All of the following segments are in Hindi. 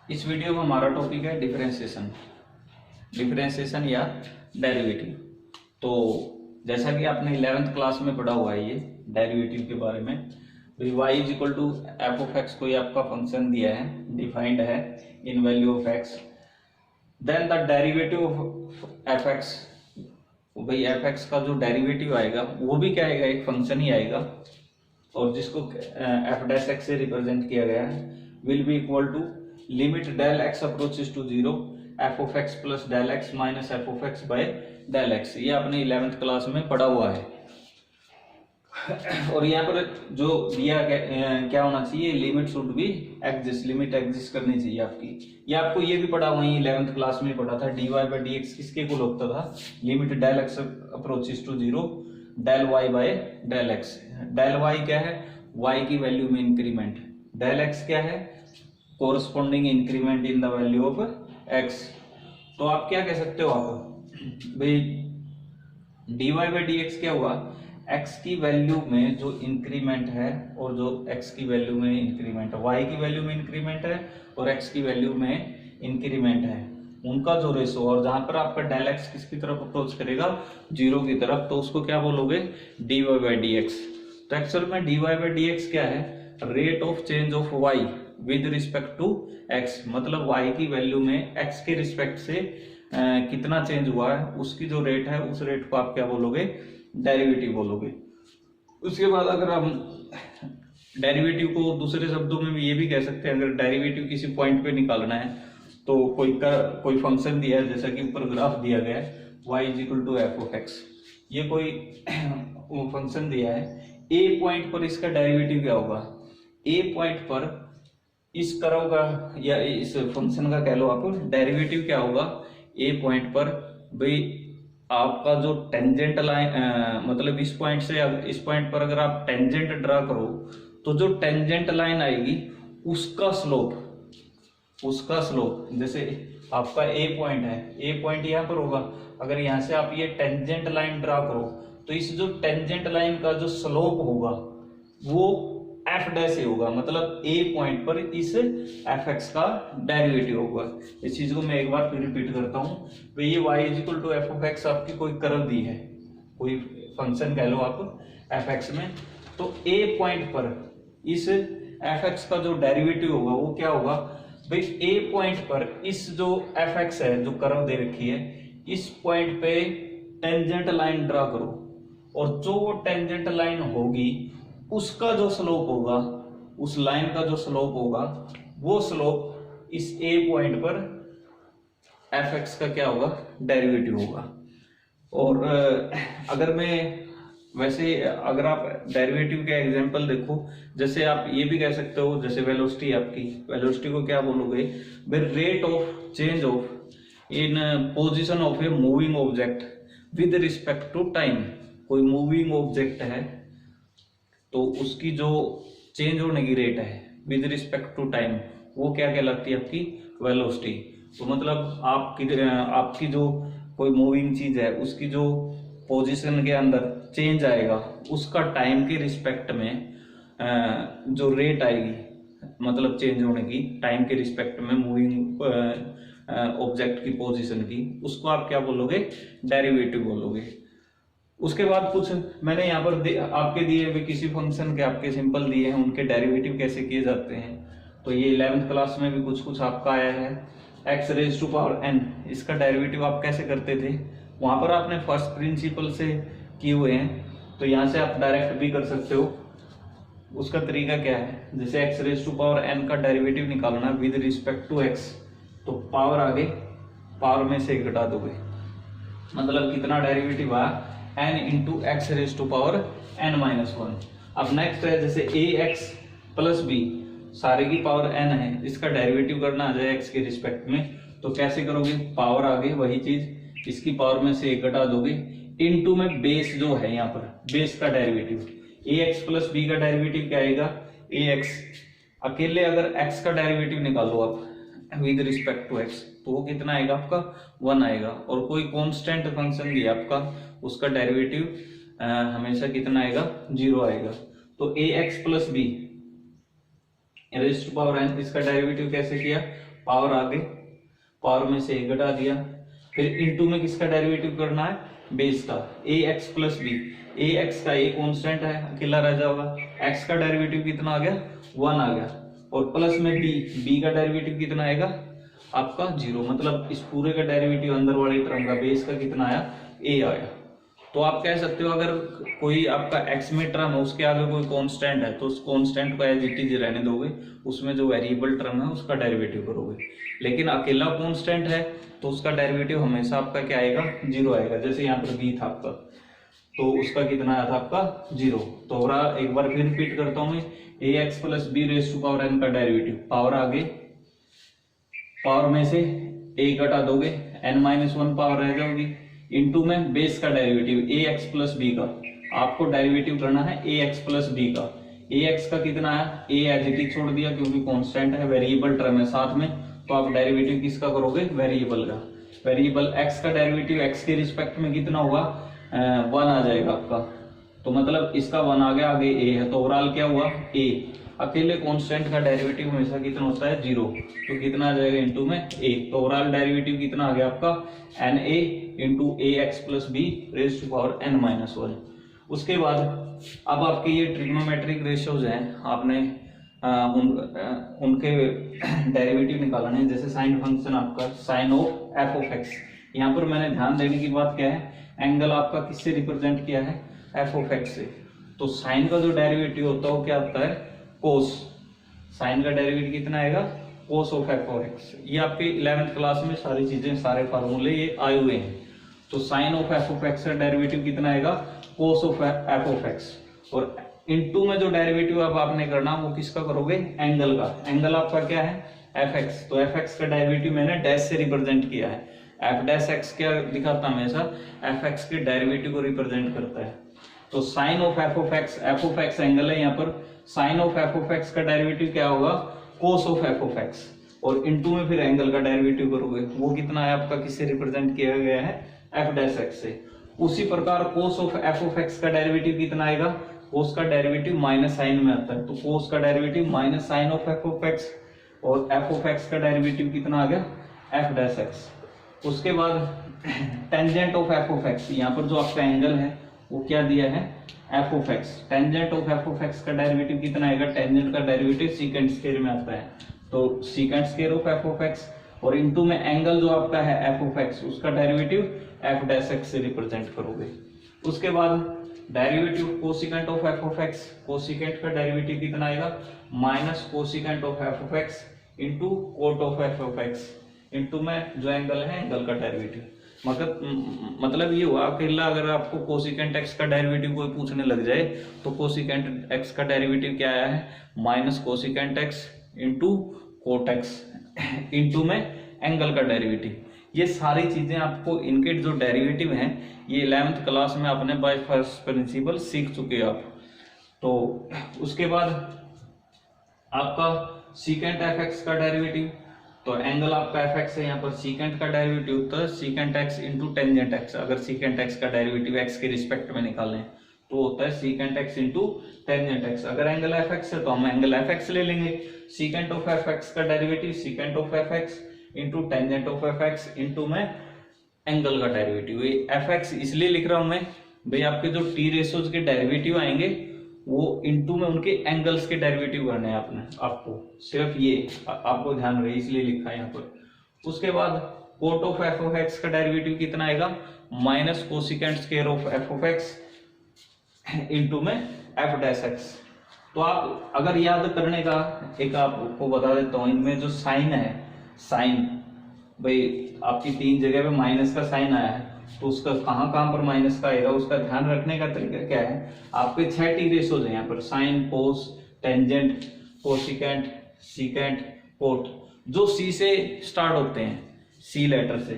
इस वीडियो में हमारा टॉपिक है डिफरेंशिएशन या डेरिवेटिव। तो जैसा कि आपने 11th क्लास में पढ़ा हुआ है ये डेरिवेटिव के बारे में, y is equal to F of X कोई आपका फंक्शन दिया है, डिफाइंड है in value of X, then the derivative of F X, भाई एफ एक्स का जो डेरिवेटिव आएगा वो भी क्या आएगा, एक फंक्शन ही आएगा, और जिसको एफ डैश एक्स से रिप्रेजेंट किया गया है, will be equal to limit del X approaches to zero F of X plus del X minus F of X by del X. ये आपने 11th क्लास में पढ़ा हुआ है। और यहाँ पर जो दिया क्या होना चाहिए, limit should be exist, limit exist करनी चाहिए आपकी। ये आपको ये भी पढ़ा वहीं 11th क्लास में पढ़ा था, dy बाई डी एक्स किसके को लगता था, limit del X approaches to zero del Y by del X. Del Y क्या है, वाई की वैल्यू में इंक्रीमेंट, डेल एक्स क्या है, corresponding increment in the value of x. तो आप क्या कह सकते हो, आप भाई dy बाई डी एक्स क्या हुआ, x की वैल्यू में जो इंक्रीमेंट है और जो x की वैल्यू में इंक्रीमेंट है, y की वैल्यू में इंक्रीमेंट है और x की वैल्यू में इंक्रीमेंट है, उनका जो रेशो, और जहां पर आपका डेल x किसकी तरफ अप्रोच करेगा, जीरो की तरफ, तो उसको क्या बोलोगे, dy बाई डी एक्स। तो एक्चुअल में dy बाई डी एक्स क्या है, rate of change of y with respect to x, मतलब y की वैल्यू में x के रिस्पेक्ट से कितना चेंज हुआ है, उसकी जो रेट है उस रेट को आप क्या बोलोगे, डेरिवेटिव बोलोगे। उसके बाद अगर हम डेरिवेटिव को दूसरे शब्दों में भी ये भी कह सकते हैं, अगर डेरिवेटिव किसी पॉइंट पे निकालना है तो कोई फंक्शन दिया है, जैसा कि ऊपर ग्राफ दिया गया है y is equal to F of X, ये कोई फंक्शन दिया है, ए पॉइंट पर इसका डेरिवेटिव क्या होगा, ए पॉइंट पर इस कर्व का या इस फंक्शन का कह लो आप डेरिवेटिव क्या होगा, ए पॉइंट पर भाई आपका जो टेंजेंट लाइन, मतलब इस पॉइंट से इस पॉइंट पर अगर आप टेंजेंट ड्रा करो तो जो टेंजेंट लाइन आएगी उसका स्लोप जैसे आपका ए पॉइंट है, ए पॉइंट यहाँ पर होगा, अगर यहाँ से आप ये टेंजेंट लाइन ड्रा करो तो इस जो टेंजेंट लाइन का जो स्लोप होगा वो एफ डैश होगा, मतलब ए पॉइंट पर इस एफ एक्स का डेरिवेटिव होगा। इस चीज को मैं एक बार फिर रिपीट करता हूँ, तो ये y is equal to F of X आपकी कोई कर्व दी है, कोई फंक्शन कह लो आप एफ एक्स में, तो ए पॉइंट पर इस एफ एक्स का जो डेरिवेटिव होगा वो क्या होगा, भाई ए पॉइंट पर इस जो एफ एक्स है जो कर्व दे रखी है, इस पॉइंट पे टेंजेंट लाइन ड्रा करो, और जो वो टेंजेंट लाइन होगी उसका जो स्लोप होगा, उस लाइन का जो स्लोप होगा, वो स्लोप इस ए पॉइंट पर एफ एक्स का क्या होगा, डेरिवेटिव होगा। और अगर मैं वैसे अगर आप डेरिवेटिव के एग्जांपल देखो, जैसे आप ये भी कह सकते हो, जैसे वेलोसिटी, आपकी वेलोसिटी को क्या बोलोगे, rate of change of in position of a moving object with respect to time. कोई मूविंग ऑब्जेक्ट है तो उसकी जो चेंज होने की रेट है विद रिस्पेक्ट टू टाइम, वो क्या कहलाती है, आपकी वेलोसिटी। तो मतलब आपकी जो कोई मूविंग चीज है उसकी जो पोजीशन के अंदर चेंज आएगा उसका टाइम के रिस्पेक्ट में जो रेट आएगी, मतलब चेंज होने की टाइम के रिस्पेक्ट में मूविंग ऑब्जेक्ट की पोजीशन की, उसको आप क्या बोलोगे, डेरिवेटिव बोलोगे। उसके बाद कुछ मैंने यहाँ पर आपके दिए हुए किसी फंक्शन के आपके सिंपल दिए हैं, उनके डेरिवेटिव कैसे किए जाते हैं, तो ये 11th क्लास में भी कुछ आपका आया है, X raise to power N, इसका डेरिवेटिव आप कैसे करते थे, वहां पर आपने फर्स्ट प्रिंसिपल से किए हुए हैं, तो यहाँ से आप डायरेक्ट भी कर सकते हो। उसका तरीका क्या है, जैसे X raise to power N का डेरिवेटिव निकालना विद रिस्पेक्ट टू एक्स, तो पावर आगे पावर में से घटा दोगे, मतलब कितना डेरिवेटिव आया, n into X raise to power n minus one. अब नेक्स्ट है जैसे ए एक्स प्लस बी, सारे की पावर n है, इसका डेरिवेटिव करना आ जाए x के रिस्पेक्ट में, तो कैसे करोगे, पावर आगे वही चीज, इसकी पावर में से एक घटा दोगे, इनटू में बेस जो है यहाँ पर बेस का डेरिवेटिव, ए एक्स प्लस बी का डेरिवेटिव क्या आएगा, ए एक्स, अकेले अगर x का डेरिवेटिव निकालो आप विद रिस्पेक्ट टू x तो वो कितना आएगा, आपका 1 आएगा, और कोई कांस्टेंट फंक्शन दिया आपका, उसका डेरिवेटिव हमेशा कितना आएगा, 0 आएगा। तो A X plus B raise to power n, इसका डेरिवेटिव कैसे किया, पावर आगे, पावर में से a घटा दिया, फिर इनटू में किसका डेरिवेटिव करना है, बेस का, ax प्लस b, ax का a कांस्टेंट है अकेला रह जाएगा, x का डेरिवेटिव कितना आ गया 1 आ गया, और प्लस में b का डेरिवेटिव कितना आएगा आपका 0, मतलब इस पूरे का डेरिवेटिव अंदर वाली टर्म का बेस का कितना आया a आया। तो आप कह सकते हो अगर कोई आपका x में टर्म है उसके आगे कोई कांस्टेंट है तो उस कांस्टेंट को एज इट इज रहने दोगे, उसमें जो वेरिएबल टर्म है उसका डेरिवेटिव करोगे, लेकिन अकेला कांस्टेंट है तो उसका डेरिवेटिव हमेशा आपका क्या आएगा 0 आएगा। जैसे यहाँ पर b था आपका तो उसका कितना आया था आपका 0। तो एक बार फिर रिपीट करता हूं मैं, ax plus b raise to power n का डेरिवेटिव, पावर आगे, पावर में से a घटा दोगे, n-1 पावर रह जाओगी, इनटू में बेस का डेरिवेटिव ax प्लस b का, आपको डेरिवेटिव करना है ax प्लस b का, ax का कितना है a एज इट इज छोड़ दिया क्योंकि कांस्टेंट है, वेरिएबल टर्म है साथ में, तो आप डेरिवेटिव किसका करोगे वेरिएबल का, वेरिएबल x का डेरिवेटिव x के रिस्पेक्ट में कितना होगा 1 आ जाएगा आपका, तो मतलब इसका 1 आ गया, आगे a है तो ओवरऑल क्या हुआ a, अकेले कांस्टेंट का डेरिवेटिव हमेशा कितना होता है 0, तो कितना आ जाएगा इनटू में a, तो ओवरऑल डेरिवेटिव कितना आ गया आपका na into ax plus b raise to power n-1। उसके बाद अब आपके ये ट्रिग्नोमेट्रिक रेशियोज हैं, आपने उनके डेरिवेटिव निकालने हैं। जैसे साइन फंक्शन आपका sine of F of X, यहाँ पर मैंने ध्यान देने की बात क्या है, एंगल आपका किससे रिप्रेजेंट किया है एफ ऑफ एक्स से, तो साइन का जो डेरिवेटिव होता है वो क्या होता है कोस, साइन का डेरिवेटिव कितना आएगा cos of F of X. ये आपके 11th क्लास में सारी चीजें सारे फार्मूले ये आए हुए हैं। तो sine of F of X का डेरिवेटिव कितना आएगा cos of F of X, और इनटू में जो डेरिवेटिव अब आपने करना वो किसका करोगे एंगल का, एंगल आपका क्या है एफ एक्स, तो एफ एक्स का डेरिवेटिव मैंने डैश से रिप्रेजेंट किया है, एफ डैश एक्स क्या दिखाता हमेशा एफ एक्स के डेरिवेटिव को रिप्रेजेंट करता है। तो sine of F of X angle है यहाँ पर, sine of F of X का डेरिवेटिव क्या होगा cos of F of X, और इनटू में फिर एंगल का डेरिवेटिव करोगे, वो कितना है आपका किससे रिप्रेजेंट किया गया है एफ डैश एक्स से। उसी प्रकार कोस ऑफ एफ ऑफ एक्स का डेरिवेटिव कितना आएगा, कोस का डेरिवेटिव माइनस साइन में आता है, तो कोस का derivative minus sine of F of X, और एफ ऑफ एक्स का डेरिवेटिव कितना आ गया एफ डैश एक्स। उसके बाद tangent of F of X, यहाँ पर जो आपका एंगल है वो क्या दिया है F of x, tangent of F of X का डेरिवेटिव कितना आएगा, टेंजेंट का डेरिवेटिव सीकेंट स्क्वायर में आता है, तो secant square of F of X, और इनटू में एंगल जो आपका है एफ ऑफ एक्स उसका डेरिवेटिव एफ डैश एक्स से रिप्रेजेंट करोगे। उसके बाद derivative cosecant of F of x, cosecant का डेरिवेटिव कितना आएगा minus cosecant of F of X into coat of F of X, into में जो एंगल है एंगल का डेरिवेटिव। मतलब ये हुआ अकेला अगर आपको कोसिकेंट एक्स का डेरिवेटिव कोई पूछने लग जाए तो कोसिकेंट एक्स का डेरिवेटिव क्या आया है minus cosecant x into coat X into में एंगल का डेरिवेटिव। ये सारी चीजें आपको इनके जो डेरिवेटिव हैं ये 11th क्लास में आपने बाय फर्स्ट प्रिंसिपल सीख चुके आप। तो उसके बाद आपका सीकेंट एफ एक्स का डेरिवेटिव, तो एंगल आपका एफ एक्स है, यहाँ पर सीकेंट का डेरिवेटिव होता है secant X into tangent x. अगर सीकेंट एक्स का डेरिवेटिव एक्स के रिस्पेक्ट में निकालें तो होता है secant X into tangent x. अगर एंगल एफ एक्स है तो हम एंगल एफ एक्स ले लेंगे, सीकेंट ऑफ एफ एक्स का derivative secant of F x into tangent of F x into में एंगल का डेरिवेटिव। ये एफ एक्स इसलिए लिख रहा हूं मैं भाई आपके जो टी रेशोज के डेरिवेटिव आएंगे वो इनटू में उनके एंगल्स के डेरिवेटिव करने हैं आपको सिर्फ ये आपको ध्यान रहे इसलिए लिखा है यहाँ पर। उसके बाद cot of F of X का डेरिवेटिव कितना आएगा minus cosecant square of F of X into में एफ डैश एक्स। तो आप अगर याद करने का एक आपको बता देता हूँ, इनमें जो साइन है साइन भाई आपकी 3 जगह पे माइनस का साइन आया है तो उसका कहां पर माइनस का आएगा उसका ध्यान रखने का तरीका क्या है। आपके 6 टी रेशोज हैं यहाँ पर sine cos tangent cosecant secant cot, जो सी से स्टार्ट होते हैं सी लेटर से।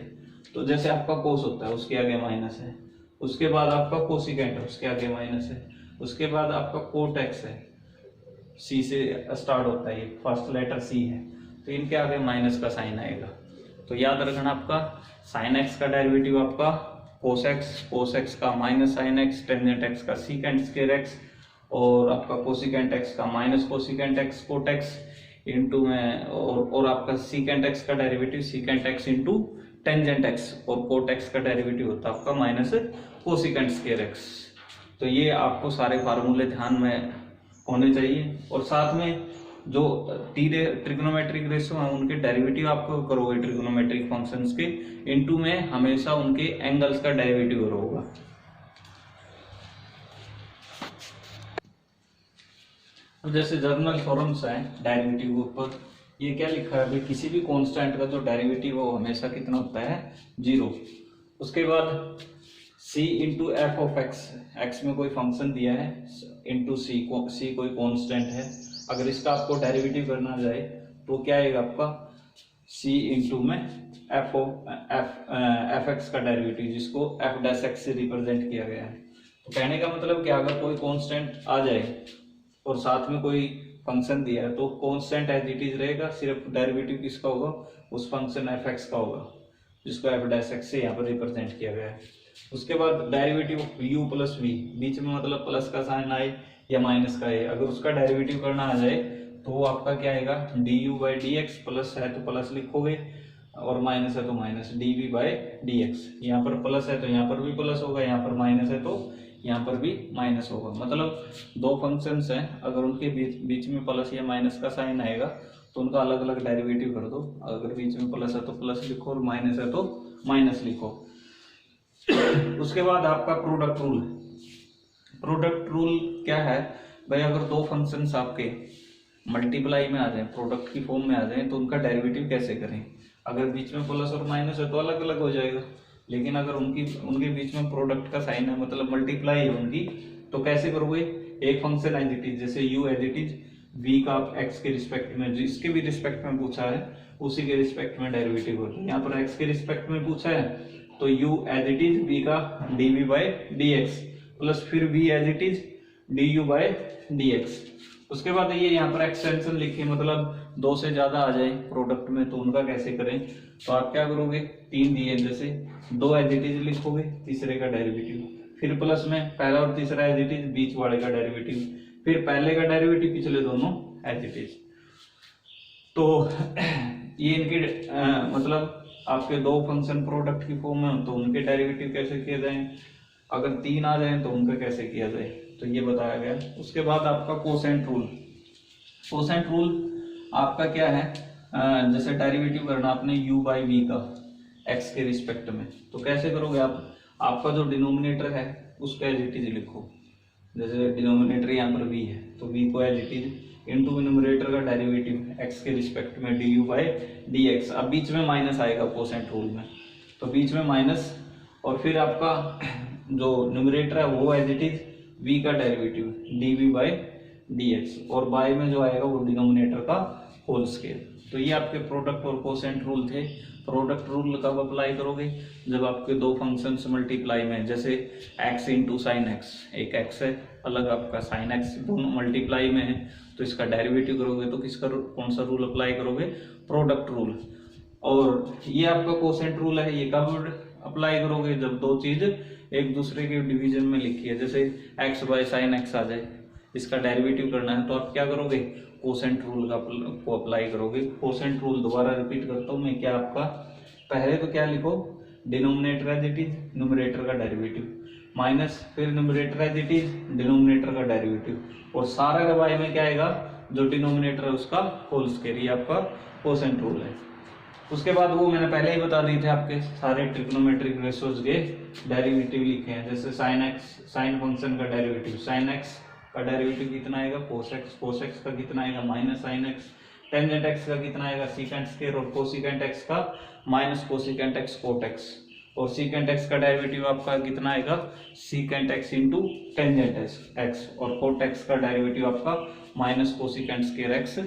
तो जैसे आपका कोस होता है उसके आगे माइनस है, उसके बाद आपका कोसिकेंट है उसके आगे माइनस है, उसके बाद आपका कोट एक्स है सी से स्टार्ट होता है, ये फर्स्ट लेटर सी है तो इनके आगे माइनस का साइन आएगा। तो याद रखना आपका साइन एक्स का डेरिवेटिव आपका कोस एक्स का minus sine X, tangent X का सीकेंट स्क्वायर एक्स, और आपका कोसिकेंट एक्स का minus cosecant X cot X, into में और आपका सीकेंट एक्स का derivative secant X into tangent X, और कोट एक्स का डेरिवेटिव होता है आपका माइनस कोसिकेंट स्क्वायर एक्स। तो ये आपको सारे फार्मूले ध्यान में होने चाहिए। और साथ में जो ट्रिग्नोमेट्रिक रेशियो है उनके डेरिवेटिव आपको करोगे ट्रिग्नोमेट्रिक फंक्शंस के, इनटू में हमेशा उनके एंगल्स का डेरिवेटिव होगा। अब जैसे जर्नल थ्योरम्स हैं डेरिवेटिव के ऊपर, ये क्या लिखा है भाई, किसी भी कांस्टेंट का जो डेरिवेटिव वो हमेशा कितना होता है, 0। उसके बाद c into F of x, x में कोई फंक्शन दिया है, इंटू सी कोई कांस्टेंट है, अगर इसका आपको डेरिवेटिव करना जाए तो क्या आएगा आपका c इंटू में एफ एक्स का डेरिवेटिव, जिसको एफ डैश एक्स से रिप्रेजेंट किया गया है। तो कहने का मतलब कि अगर कोई कांस्टेंट आ जाए और साथ में कोई फंक्शन दिया है तो कांस्टेंट एज इट इज रहेगा, सिर्फ डेरिवेटिव किसका होगा, उस फंक्शन एफ एक्स का होगा, जिसको एफ डैश एक्स से यहाँ पर रिप्रेजेंट किया गया है। उसके बाद डेरिवेटिव u प्लस वी, बीच में मतलब प्लस का साइन आए या माइनस का है, अगर उसका डेरिवेटिव करना आ जाए तो वो आपका क्या आएगा, du by D X, plus है तो प्लस लिखोगे और माइनस है तो minus, dv by D x. यहाँ पर प्लस है तो यहाँ पर भी प्लस होगा, यहाँ पर माइनस है तो यहाँ पर भी माइनस होगा। मतलब दो फंक्शंस हैं, अगर उनके बीच में प्लस या माइनस का साइन आएगा तो उनका अलग अलग डेरिवेटिव कर दो, अगर बीच में प्लस है तो प्लस लिखो और माइनस है तो माइनस लिखो। उसके बाद आपका प्रोडक्ट रूल। प्रोडक्ट रूल क्या है भाई, अगर दो फंक्शंस आपके मल्टीप्लाई में आ जाए, प्रोडक्ट की फॉर्म में आ जाए, तो उनका डेरिवेटिव कैसे करें। अगर बीच में प्लस और माइनस है तो अलग अलग हो जाएगा, लेकिन अगर उनके बीच में प्रोडक्ट का साइन है, मतलब मल्टीप्लाई है उनकी, तो कैसे करोगे, एक फंक्शन एज इट इज, जैसे u as it is v का एक्स के रिस्पेक्ट में, जिसके भी रिस्पेक्ट में पूछा है उसी के रिस्पेक्ट में डेरिवेटिव होता है। यहाँ पर x के रिस्पेक्ट में पूछा है तो u as it is v का dv by D X, plus फिर v as it is du by D X. उसके बाद ये यहाँ पर एक्सटेंशन लिखिए, मतलब दो से ज्यादा आ जाए प्रोडक्ट में तो उनका कैसे करें। तो आप क्या करोगे, तीन दिए जैसे दो एज इट इज लिखोगे, तीसरे का डेरिवेटिव, फिर प्लस में पहला और तीसरा एज इट इज, बीच वाले का डेरिवेटिव, फिर पहले का डेरिवेटिव, पिछले दोनों एज इट इज। तो ये इनके मतलब आपके दो फंक्शन प्रोडक्ट की फॉर्म में तो उनके डेरिवेटिव कैसे किए जाएं, अगर तीन आ जाए तो उनका कैसे किया जाए, तो ये बताया गया। उसके बाद आपका कोसेंट रूल। कोसेंट रूल आपका क्या है, जैसे डेरिवेटिव करना आपने u बाई वी का x के रिस्पेक्ट में, तो कैसे करोगे आप, आपका जो डिनोमिनेटर है उसका एज इट इज लिखो, जैसे डिनोमिनेटर यहाँ पर v है तो v को as it is into numerator का डेरिवेटिव x के रिस्पेक्ट में du बाई डी एक्स। अब बीच में माइनस आएगा कोसेंट रूल में, तो बीच में माइनस, और फिर आपका जो न्यूमरेटर है वो एज इट इज v का derivative dv by D x, और बाय में जो आएगा वो डिनोमिनेटर का होल स्केयर। तो ये आपके प्रोडक्ट और कोसेंट रूल थे। प्रोडक्ट रूल कब अप्लाई करोगे, जब आपके दो फंक्शंस मल्टीप्लाई में, जैसे x इंटू साइन एक्स, एक x है अलग आपका साइन एक्स, दोनों मल्टीप्लाई में है तो इसका डेरिवेटिव करोगे तो किसका कौन सा रूल अप्लाई करोगे, प्रोडक्ट रूल। और ये आपका कोसेंट रूल है, ये कब अप्लाई करोगे, जब दो चीज एक दूसरे के डिवीजन में लिखी है, जैसे x बाई साइन एक्स आ जाए, इसका डेरिवेटिव करना है तो आप क्या करोगे, कोसेंट रूल को अप्लाई करोगे। कोसेंट रूल दोबारा रिपीट करता हूँ मैं, क्या आपका पहले तो क्या लिखो, denominator as it is numerator का डेरिवेटिव, माइनस फिर numerator as it is denominator का डेरिवेटिव, और सारा का बाय में क्या आएगा, जो डिनोमिनेटर है उसका होल स्क्वायर। ये आपका कोसेंट रूल है। उसके बाद वो मैंने पहले ही बता दिए थे, आपके सारे ट्रिग्नोमेट्रिक रेशियोज के डेरिवेटिव लिखे हैं, जैसे साइन एक्स, साइन फंक्शन का डेरिवेटिव, साइन एक्स का डेरिवेटिव कितना आएगा, कोस एक्स का कितना आएगा, minus sine X, tangent X का कितना आएगा, सीकेंट स्क्वायर, और कोसिकेंट एक्स का minus cosecant X cot X, और सीकेंट एक्स का डेरिवेटिव आपका कितना आएगा, secant X into tangent X, और कोट एक्स का डेरिवेटिव आपका माइनस कोसिकेंट स्क्वायर एक्स।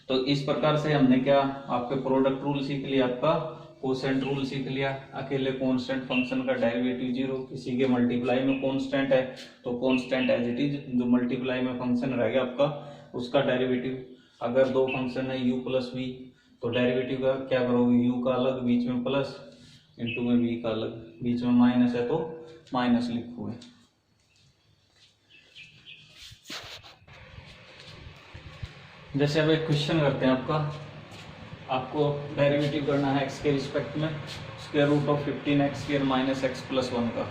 तो इस प्रकार से हमने क्या, आपके प्रोडक्ट रूल सीख लिया, आपका कोसेंट रूल सीख लिया, अकेले कांस्टेंट फंक्शन का डेरिवेटिव 0, किसी के मल्टीप्लाई में कांस्टेंट है तो कांस्टेंट एज इट इज, जो मल्टीप्लाई में फंक्शन रहेगा आपका उसका डेरिवेटिव। अगर दो फंक्शन है u प्लस वी तो डेरिवेटिव का क्या करोगे, u का अलग, बीच में प्लस, इंटू में v का अलग, बीच में माइनस है तो माइनस लिखोगे। जैसे अब एक क्वेश्चन करते हैं आपको डेरिवेटिव करना है x के रिस्पेक्ट में square root of 15x square minus x plus 1 का।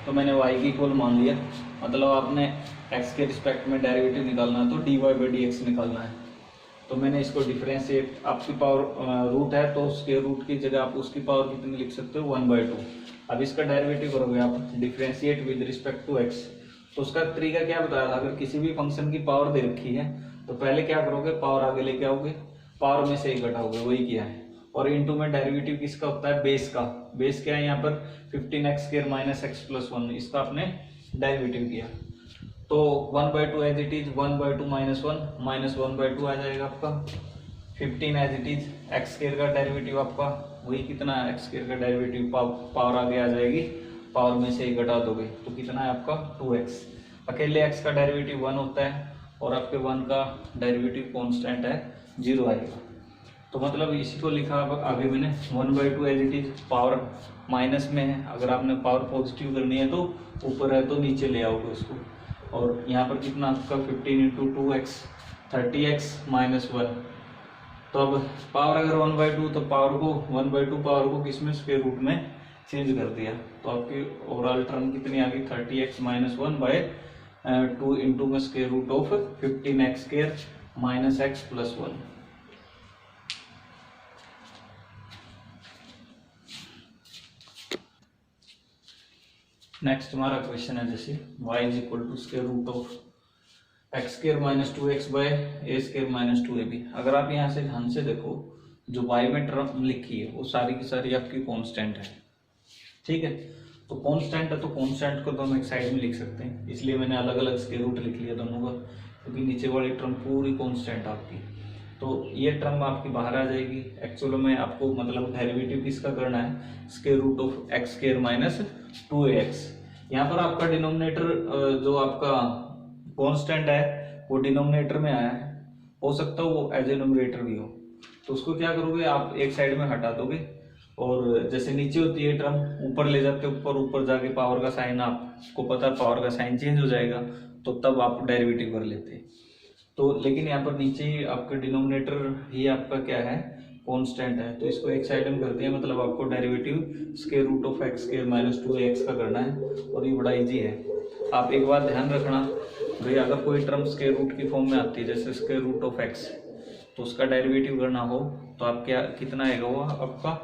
तो मैंने y की इक्वल मान लिया, मतलब आपने x के रिस्पेक्ट में डेरिवेटिव निकालना है तो dy बाई डी एक्स निकालना है। तो मैंने इसको डिफरेंशिएट, आपकी पावर रूट है तो स्क्वायर रूट की जगह आप उसकी पावर कितनी लिख सकते हो 1/2। अब इसका डेरिवेटिव करोगे आप differentiate with respect to x। तो उसका तरीका क्या बताया था, अगर किसी भी फंक्शन की पावर दे रखी है तो पहले क्या करोगे, पावर आगे लेके आओगे, पावर में से ही घटाओगे, वही किया है। और इनटू में डेरिवेटिव किसका होता है, बेस का। बेस क्या है यहाँ पर 15x square minus x plus 1, इसका आपने डेरिवेटिव किया। तो 1/2 as it is 1/2 minus 1 minus 1/2 आ जाएगा आपका 15 as it is X square का डेरिवेटिव आपका वही कितना है, एक्स स्क्वायर का डेरिवेटिव पावर आगे आ जाएगी, पावर में से ही घटा दोगे तो कितना है आपका 2x। अकेले x का डेरिवेटिव 1 होता है और आपके 1 का डेरिवेटिव कांस्टेंट है 0 आएगा। तो मतलब इसी को लिखा आगे मैंने 1/2 as it is, power minus में है, अगर आपने पावर पॉजिटिव करनी है तो ऊपर है तो नीचे ले आओगे उसको। और यहाँ पर कितना आपका 15 इंटू 2x 30x माइनस 1। तो अब पावर अगर 1/2 तो पावर को 1/2 पावर को किसमें स्क्वायर रूट में चेंज कर दिया, तो आपकी ओवरऑल टर्म कितनी आ गई 30x माइनस 1 बाय 2 इंटू में square root of 15x square minus x plus 1। Next हमारा क्वेश्चन है जैसे y is equal to square root of x square minus 2x by a square minus 2ab। अगर आप यहाँ से ध्यान से देखो, जो y में टर्म लिखी है वो सारी की सारी आपकी कांस्टेंट है, ठीक है। तो कांस्टेंट है तो कांस्टेंट को तो हम एक साइड में लिख सकते हैं, इसलिए मैंने अलग अलग स्क्वायर रूट लिख लिया दोनों का, क्योंकि नीचे वाली टर्म पूरी कांस्टेंट आपकी। तो ये टर्म आपकी बाहर आ जाएगी। एक्चुअल में आपको मतलब डेरिवेटिव किसका करना है, square root of x square minus 2ax। यहाँ पर आपका डिनोमिनेटर जो आपका कांस्टेंट है वो डिनोमिनेटर में आया है, हो सकता है वो एज ए न्यूमरेटर भी हो। तो उसको क्या करोगे, आप एक साइड में हटा दोगे और जैसे नीचे होती है टर्म ऊपर ले जाते ऊपर, ऊपर जाके पावर का साइन, आपको पता है पावर का साइन चेंज हो जाएगा, तो तब आप डेरिवेटिव कर लेते। तो लेकिन यहाँ पर नीचे आपका डिनोमिनेटर ही आपका क्या है, कांस्टेंट है, तो इसको एक साइड में करते हैं, मतलब आपको derivative square root of x square minus 2ax का करना है। और ये बड़ा इजी है। आप एक बात ध्यान रखना भाई, अगर कोई टर्म स्क्वायर रूट की फॉर्म में आती है जैसे स्क्वायर रूट ऑफ एक्स, तो उसका डेरिवेटिव करना हो तो आप क्या कितना आएगा वो आपका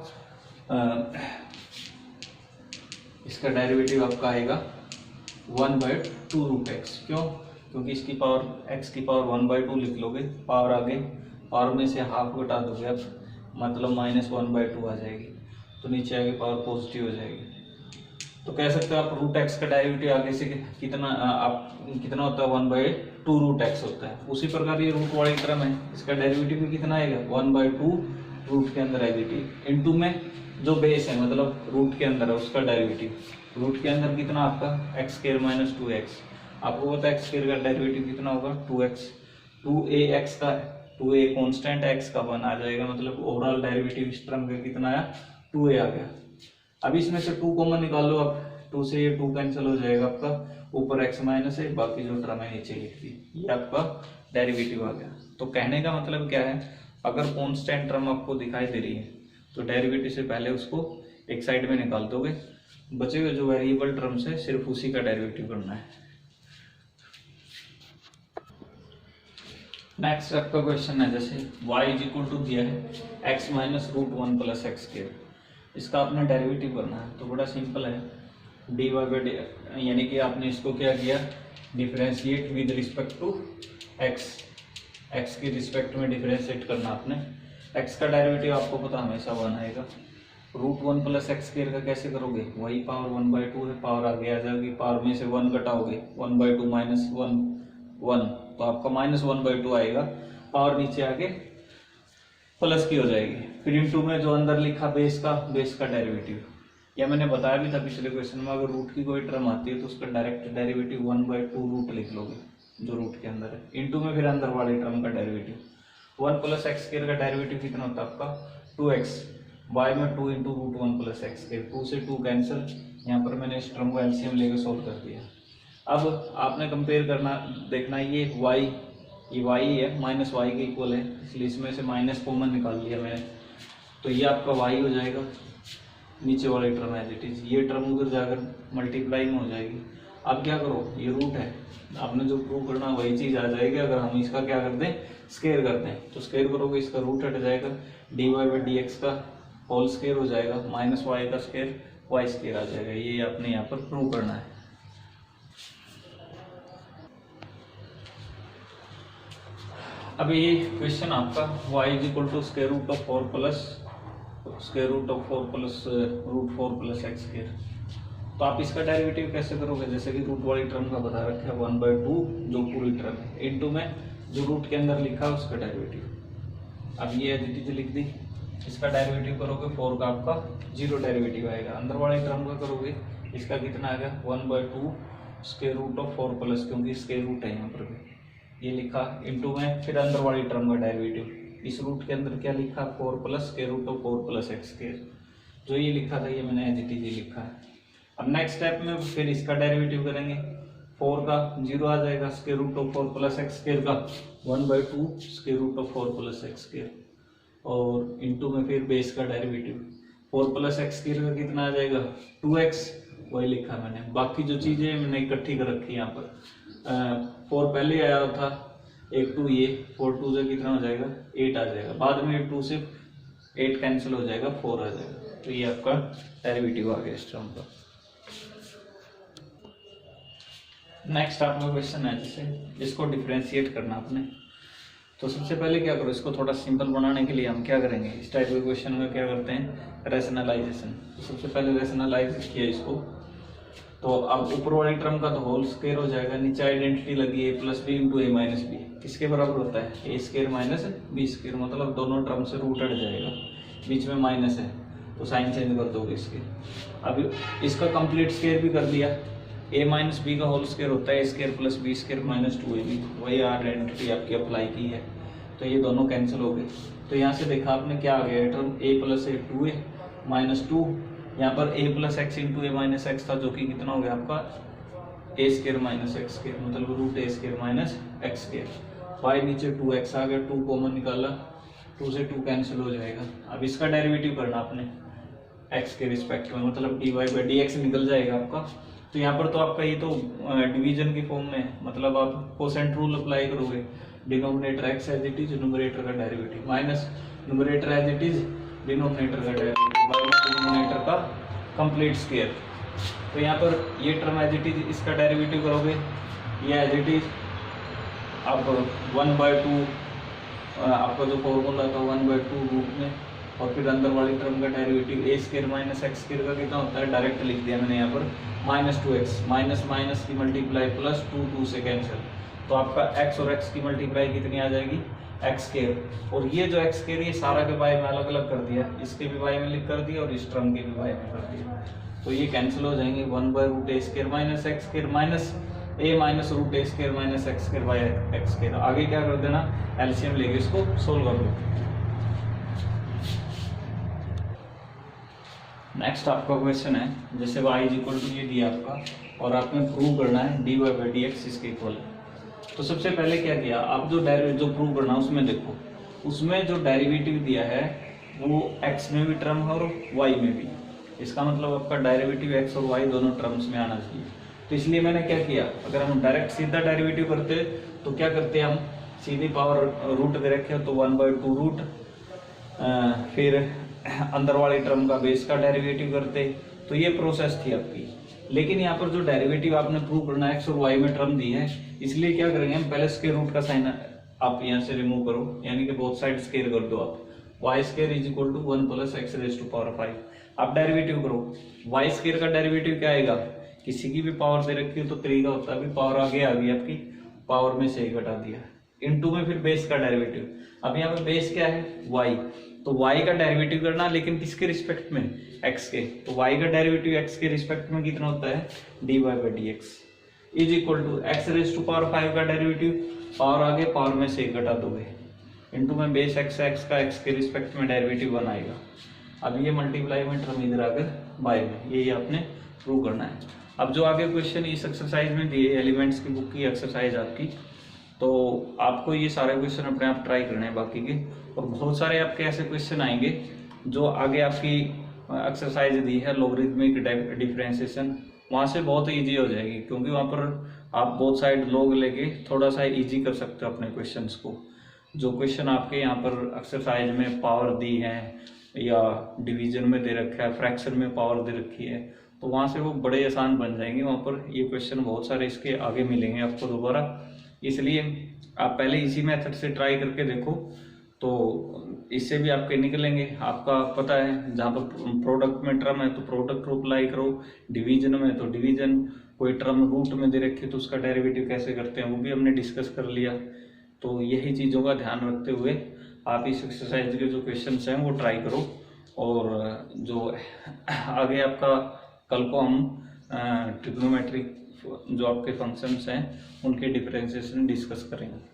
इसका डेरिवेटिव आपका आएगा 1/2 रूट एक्स। क्यों, क्योंकि इसकी पावर x की पावर 1/2 लिख लोगे, पावर आगे पावर में से हाफ घटा दोगे आप, मतलब माइनस 1/2 आ जाएगी, तो नीचे आगे पावर पॉजिटिव हो जाएगी। तो कह सकते हो आप रूट एक्स का डेरिवेटिव आगे से कितना कितना होता है 1/2 रूट एक्स होता है। उसी प्रकार ये रूट वाली टर्म है, इसका डेरिवेटिव भी कितना आएगा 1/2 रूट के अंदर एडिटिव इंटू में जो बेस है मतलब रूट के अंदर है उसका डेरिवेटिव। रूट के अंदर कितना आपका एक्स स्क्वायर माइनस 2x, आपको पता है एक्स स्क्वायर का डेरिवेटिव कितना होगा 2x, 2ax का 2a कांस्टेंट x का 1 आ जाएगा, मतलब ओवरऑल डेरिवेटिव इस टर्म का कितना आया 2a आ गया। अब इसमें से 2 कॉमन निकाल लो आप, 2 से ये 2 कैंसिल हो जाएगा आपका, ऊपर x माइनस है, बाकी जो टर्म है नीचे लिख दी, ये आपका डेरिवेटिव आ गया। तो कहने का मतलब क्या है, अगर कांस्टेंट टर्म आपको दिखाई दे रही है तो डेरिवेटिव से पहले उसको एक साइड में निकाल दोगे, बचे हुए जो वेरिएबल टर्म्स है सिर्फ उसी का डेरिवेटिव करना है। नेक्स्ट आपका क्वेश्चन है जैसे y इज इक्वल टू दिया है x minus root 1 plus x square, इसका आपने डेरिवेटिव करना है। तो बड़ा सिंपल है, डी वाई बाई डी, यानी कि आपने इसको क्या किया differentiate with respect to x के रिस्पेक्ट में डिफरेंशिएट करना आपने। x का डेरिवेटिव आपको पता हमेशा 1 आएगा, रूट 1 प्लस एक्स स्क्वायर का कैसे करोगे, वही पावर 1/2 है, पावर आगे आ जाएगी, पावर में से 1 घटाओगे 1/2 माइनस 1 तो आपका माइनस 1/2 आएगा, पावर नीचे आके प्लस की हो जाएगी, फिर इंटू में जो अंदर लिखा बेस का डेरिवेटिव। या मैंने बताया भी था पिछले क्वेश्चन में, अगर रूट की कोई टर्म आती है तो उसका डायरेक्ट डेरिवेटिव 1/2 रूट लिख लोगे जो रूट के अंदर है, इंटू में फिर अंदर वाली टर्म का डेरिवेटिव। 1 प्लस एक्स स्क्वायर का डेरिवेटिव कितना होता है आपका 2x, y में 2 into root 1 plus x square, 2 से 2 कैंसिल, यहाँ पर मैंने इस टर्म को एलसीएम लेकर सोल्व कर दिया। अब आपने कंपेयर करना देखना ये y ये y है माइनस वाई के इक्वल है, इसलिए इसमें से माइनस कॉमन निकाल लिया मैंने, तो ये आपका y हो जाएगा। नीचे वाले टर्म एज इट इज, ये टर्म उधर जाकर मल्टीप्लाई में हो जाएगी। अब क्या करो, ये रूट है, आपने जो प्रूव करना वही चीज आ जाएगी। अगर हम इसका क्या कर दें, स्केयर कर दें, तो स्केयर करोगे इसका रूट हट जाएगा, dy बाई डी एक्स का होल स्केयर हो जाएगा, माइनस वाई का स्केयर वाई स्केयर आ जाएगा। ये आपने यहाँ पर प्रूव करना है। अब ये क्वेश्चन आपका y is equal to square root of 4 plus square root of 4 plus root 4 plus x square. तो आप इसका डेरिवेटिव कैसे करोगे, जैसे कि रूट वाली टर्म का बता रखा है 1/2 जो पूरी टर्म है, इनटू में जो रूट के अंदर लिखा है उसका डेरिवेटिव। अब ये एज इट इज लिख दी, इसका डेरिवेटिव करोगे 4 का आपका 0 डेरिवेटिव आएगा। अंदर वाले टर्म का करोगे इसका कितना आएगा 1/2 स्केयर रूट ऑफ 4 प्लस, क्योंकि स्केयर रूट है यहाँ पर भी ये लिखा, इनटू में फिर अंदर वाली टर्म का डेरिवेटिव। इस रूट के अंदर क्या लिखा 4 plus square root of 4 plus x square, जो ये लिखा था ये मैंने एज इट इज लिखा है। अब नेक्स्ट स्टेप में फिर इसका डेरिवेटिव करेंगे, 4 का 0 आ जाएगा, square root of 4 plus x square का 1/2 square root of 4 plus x square, और इनटू में फिर बेस का डेरिवेटिव 4 प्लस एक्स स्क्वायर का कितना आ जाएगा 2x, वही लिखा मैंने। बाकी जो चीज़ें मैंने इकट्ठी कर रखी है यहाँ पर, 4 पहले आया था, एक 2 ये 4 2 से कितना हो जाएगा 8 आ जाएगा, बाद में 2 से 8 कैंसिल हो जाएगा 4 आ जाएगा, तो ये आपका डेरिवेटिव आ गया इस टर्म का। नेक्स्ट आपका क्वेश्चन है जैसे इसको डिफरेंशिएट करना आपने, तो सबसे पहले क्या करो, इसको थोड़ा सिंपल बनाने के लिए हम क्या करेंगे, इस टाइप के क्वेश्चन में क्या करते हैं रैशनलाइजेशन। तो सबसे पहले रैशनलाइज किया इसको, तो अब ऊपर वाली टर्म का तो होल स्क्वायर हो जाएगा, नीचे आइडेंटिटी लगी a plus b into A minus b, किसके बराबर होता है ए स्क्वायर माइनस बी स्क्वायर, मतलब दोनों टर्म से रूट हट जाएगा, बीच में माइनस है तो साइन चेंज कर दोगे इसके। अब इसका कंप्लीट स्क्वायर भी कर दिया, a माइनस बी का होल स्क्वायर होता है ए square plus B square minus 2ab, वही आइडेंटिटी आपकी अप्लाई की है, तो ये दोनों कैंसिल हो गए। तो यहाँ से देखा आपने क्या आ गया term a plus A 2a minus 2, यहाँ पर a plus X into A minus X था, जो कि कितना हो गया आपका A square minus X square, मतलब root A square minus X square, Y नीचे 2x आ गया, 2 कॉमन निकाला, 2 से 2 कैंसिल हो जाएगा। अब इसका डेरिवेटिव करना आपने x के रिस्पेक्ट में, मतलब dy बाई dx निकल जाएगा आपका। तो यहाँ पर तो आपका ये तो डिवीजन की फॉर्म में है, मतलब आप कोसेंट रूल अप्लाई करोगे, denominator x as it is, numerator का derivative minus numerator as it is, denominator का डेरिवेटिव बाय डिनोमिनेटर का कंप्लीट स्क्वायर। तो यहाँ पर ये टर्म एज इट इज, इसका डेरिवेटिव करोगे, ये एज इट इज आप 1/2 आपका जो फॉर्मूला था 1/2 रूट में, और फिर अंदर वाली टर्म का डेरिवेटिव ए स्क्वायर माइनस एक्स स्क्वायर का कितना होता है, डायरेक्ट लिख दिया मैंने यहाँ पर माइनस 2x, माइनस माइनस की मल्टीप्लाई प्लस 2 से कैंसिल, तो आपका x और x की मल्टीप्लाई कितनी आ जाएगी एक्स स्क्वायर, और ये जो एक्स स्क्वायर ये सारा के बाय में अलग अलग कर दिया, इसके भी बाय में लिख कर दिया और इस टर्म के भी बाय में कर दिया, तो ये कैंसिल हो जाएंगे 1/रूट A square minus X square minus a minus root A square minus X square by X square. आगे क्या कर देना, एलसीएम लेके इसको सोल्व कर लो। नेक्स्ट आपका क्वेश्चन है जैसे y इज इक्वल टू ये दिया आपका, और आपने प्रूव करना है dy बाई डी एक्स इसके इक्वल है। तो सबसे पहले क्या किया, आप जो प्रूव करना उसमें देखो, उसमें जो डेरिवेटिव दिया है वो x में भी टर्म है और y में भी, इसका मतलब आपका डेरिवेटिव x और y दोनों टर्म्स में आना चाहिए। तो इसलिए मैंने क्या किया, अगर हम डायरेक्ट सीधा डेरिवेटिव करते तो क्या करते हम, सीधी पावर रूट दे रखे तो 1/2 रूट, फिर अंदर वाली टर्म का बेस का डेरिवेटिव करते, तो ये प्रोसेस थी आपकी। लेकिन यहाँ पर जो डेरिवेटिव आपने प्रूव करना है एक्स और वाई में टर्म दी है, इसलिए क्या करेंगे हम, पहले स्क्वायर रूट का साइन आप यहाँ से रिमूव करो, यानी कि बोथ साइड स्क्वायर कर दो आप, y square is equal to 1 plus x raise to power 5। आप डेरिवेटिव करो, वाई स्क्वायर का डेरिवेटिव क्या आएगा, किसी की भी पावर दे रखी हो तो 3 का होता है, अभी पावर आगे आ गई आपकी, पावर में से घटा दिया, इनटू में फिर बेस का डेरिवेटिव। अब यहाँ पे बेस क्या है y, तो y का डेरिवेटिव करना, लेकिन किसके रिस्पेक्ट में, x के, तो y का डेरिवेटिव x के रिस्पेक्ट में कितना होता है dy by D x is equal to x raise to power 5 का डेरिवेटिव, पावर आगे पावर में से घटा दोगे, इनटू में बेस x का x के रिस्पेक्ट में डेरिवेटिव बनाएगा। अब ये मल्टीप्लाई में टर्म इधर आकर बाय में, यही आपने प्रूव करना है। अब जो आगे क्वेश्चन इस एक्सरसाइज में दिए, एलिमेंट्स की बुक की एक्सरसाइज आपकी, तो आपको ये सारे क्वेश्चन अपने आप ट्राई करने हैं बाकी के, और बहुत सारे आपके ऐसे क्वेश्चन आएंगे जो आगे आपकी एक्सरसाइज दी है लॉगरिथमिक डिफरेंशिएशन, वहाँ से बहुत इजी हो जाएगी, क्योंकि वहाँ पर आप बोथ साइड लॉग लेके थोड़ा सा इजी कर सकते हो अपने क्वेश्चंस को। जो क्वेश्चन आपके यहाँ पर एक्सरसाइज में पावर दी है या डिवीजन में दे रखा है, फ्रैक्शन में पावर दे रखी है, तो वहाँ से वो बड़े आसान बन जाएंगे। वहाँ पर ये क्वेश्चन बहुत सारे इसके आगे मिलेंगे आपको दोबारा, इसलिए आप पहले इसी मेथड से ट्राई करके देखो, तो इससे भी आपके निकलेंगे। आपका पता है जहाँ पर प्रोडक्ट में टर्म है तो प्रोडक्ट रूप अप्लाई करो, डिवीजन में तो डिवीजन, कोई टर्म रूट में दे रखी तो उसका डेरिवेटिव कैसे करते हैं वो भी हमने डिस्कस कर लिया। तो यही चीज़ों का ध्यान रखते हुए आप इस एक्सरसाइज के जो क्वेश्चंस हैं वो ट्राई करो, और जो आगे आपका कल को हम ट्रिग्नोमेट्रिक जो आपके फंक्शंस हैं उनके डिफरेंशिएशन डिस्कस करेंगे।